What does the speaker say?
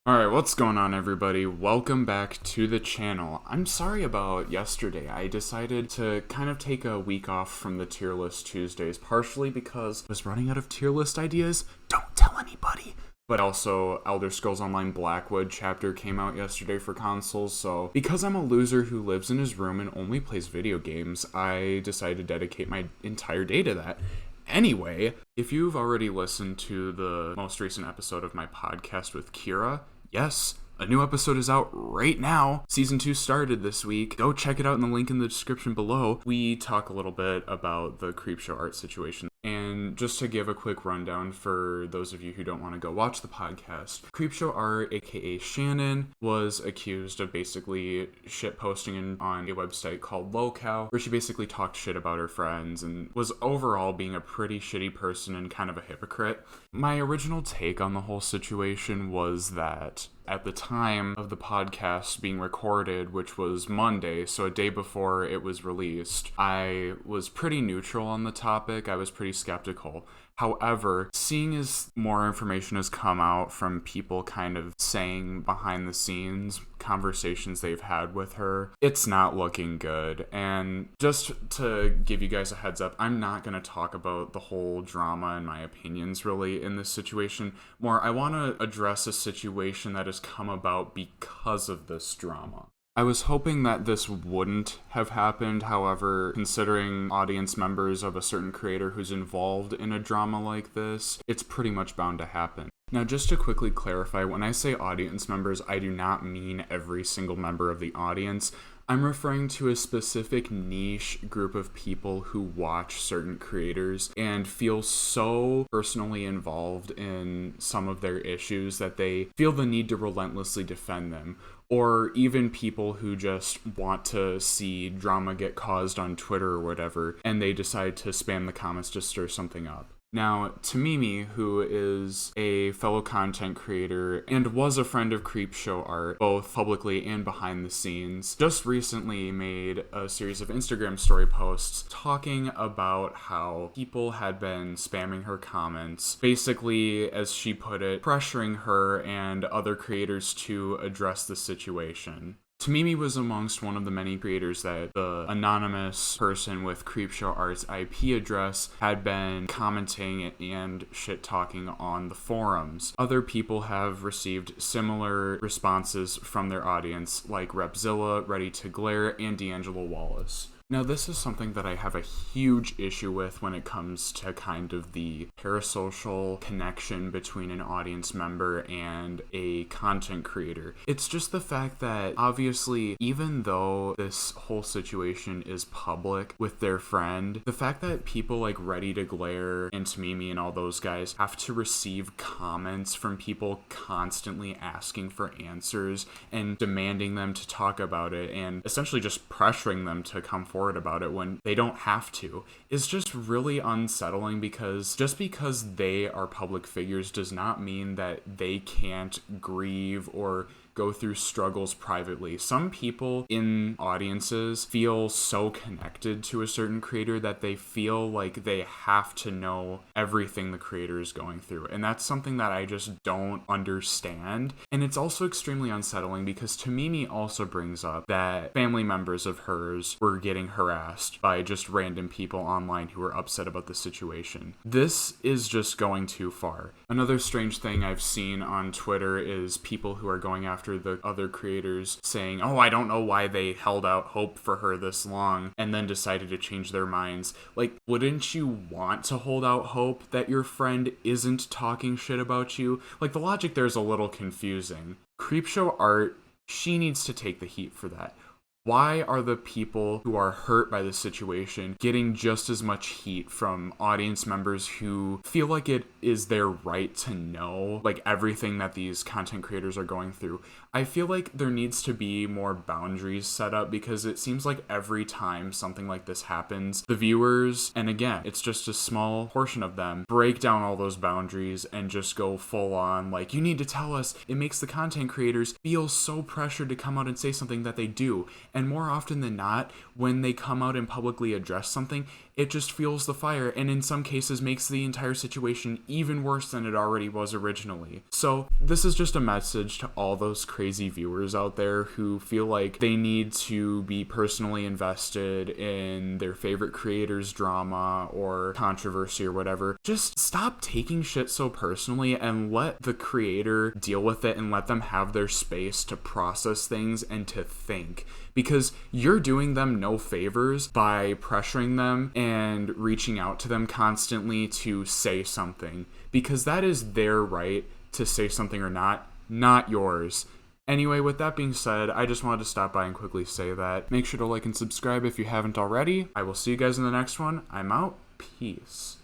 Alright, what's going on everybody? Welcome back to the channel. I'm sorry about yesterday. I decided to kind of take a week off from the tier list Tuesdays, partially because I was running out of tier list ideas. Don't tell anybody. But also, Elder Scrolls Online Blackwood chapter came out yesterday for consoles, so because I'm a loser who lives in his room and only plays video games, I decided to dedicate my entire day to that. Anyway, if you've already listened to the most recent episode of my podcast with Kira, yes, a new episode is out right now. Season 2 started this week. Go check it out in the link in the description below. We talk a little bit about the Creepshow Art situation. And just to give a quick rundown for those of you who don't want to go watch the podcast, Creepshow Art, aka Shannon, was accused of basically shitposting on a website called Locale, where she basically talked shit about her friends and was overall being a pretty shitty person and kind of a hypocrite. My original take on the whole situation was that at the time of the podcast being recorded, which was Monday, so a day before it was released, I was pretty neutral on the topic. I was pretty skeptical. However, seeing as more information has come out from people kind of saying behind the scenes conversations they've had with her, it's not looking good. And just to give you guys a heads up, I'm not going to talk about the whole drama and my opinions really in this situation. More, I want to address a situation that has come about because of this drama. I was hoping that this wouldn't have happened, however, considering audience members of a certain creator who's involved in a drama like this, it's pretty much bound to happen. Now, just to quickly clarify, when I say audience members, I do not mean every single member of the audience. I'm referring to a specific niche group of people who watch certain creators and feel so personally involved in some of their issues that they feel the need to relentlessly defend them. Or even people who just want to see drama get caused on Twitter or whatever, and they decide to spam the comments to stir something up. Now, Tamimi, who is a fellow content creator and was a friend of Creepshow Art, both publicly and behind the scenes, just recently made a series of Instagram story posts talking about how people had been spamming her comments, basically, as she put it, pressuring her and other creators to address the situation. Tamimi was amongst one of the many creators that the anonymous person with Creepshow Art's IP address had been commenting and shit-talking on the forums. Other people have received similar responses from their audience, like Repzilla, Ready to Glare, and D'Angelo Wallace. Now, this is something that I have a huge issue with when it comes to kind of the parasocial connection between an audience member and a content creator. It's just the fact that, obviously, even though this whole situation is public with their friend, the fact that people like Ready to Glare and Tamimi and all those guys have to receive comments from people constantly asking for answers and demanding them to talk about it and essentially just pressuring them to come forward about it when they don't have to is just really unsettling, because just because they are public figures does not mean that they can't grieve or go through struggles privately. Some people in audiences feel so connected to a certain creator that they feel like they have to know everything the creator is going through. And that's something that I just don't understand. And it's also extremely unsettling because Tamimi also brings up that family members of hers were getting harassed by just random people online who were upset about the situation. This is just going too far. Another strange thing I've seen on Twitter is people who are going after the other creators saying, oh, I don't know why they held out hope for her this long and then decided to change their minds. Like, wouldn't you want to hold out hope that your friend isn't talking shit about you? Like, the logic there is a little confusing. Creepshow Art, she needs to take the heat for that. Why are the people who are hurt by this situation getting just as much heat from audience members who feel like it is their right to know, like, everything that these content creators are going through? I feel like there needs to be more boundaries set up, because it seems like every time something like this happens, the viewers, and again, it's just a small portion of them, break down all those boundaries and just go full on, like, you need to tell us. It makes the content creators feel so pressured to come out and say something that they do. And more often than not, when they come out and publicly address something, it just fuels the fire, and in some cases makes the entire situation even worse than it already was originally. So this is just a message to all those crazy viewers out there who feel like they need to be personally invested in their favorite creator's drama or controversy or whatever. Just stop taking shit so personally and let the creator deal with it and let them have their space to process things and to think. Because you're doing them no favors by pressuring them and reaching out to them constantly to say something. Because that is their right to say something or not yours. Anyway, with that being said, I just wanted to stop by and quickly say that. Make sure to like and subscribe if you haven't already. I will see you guys in the next one. I'm out. Peace.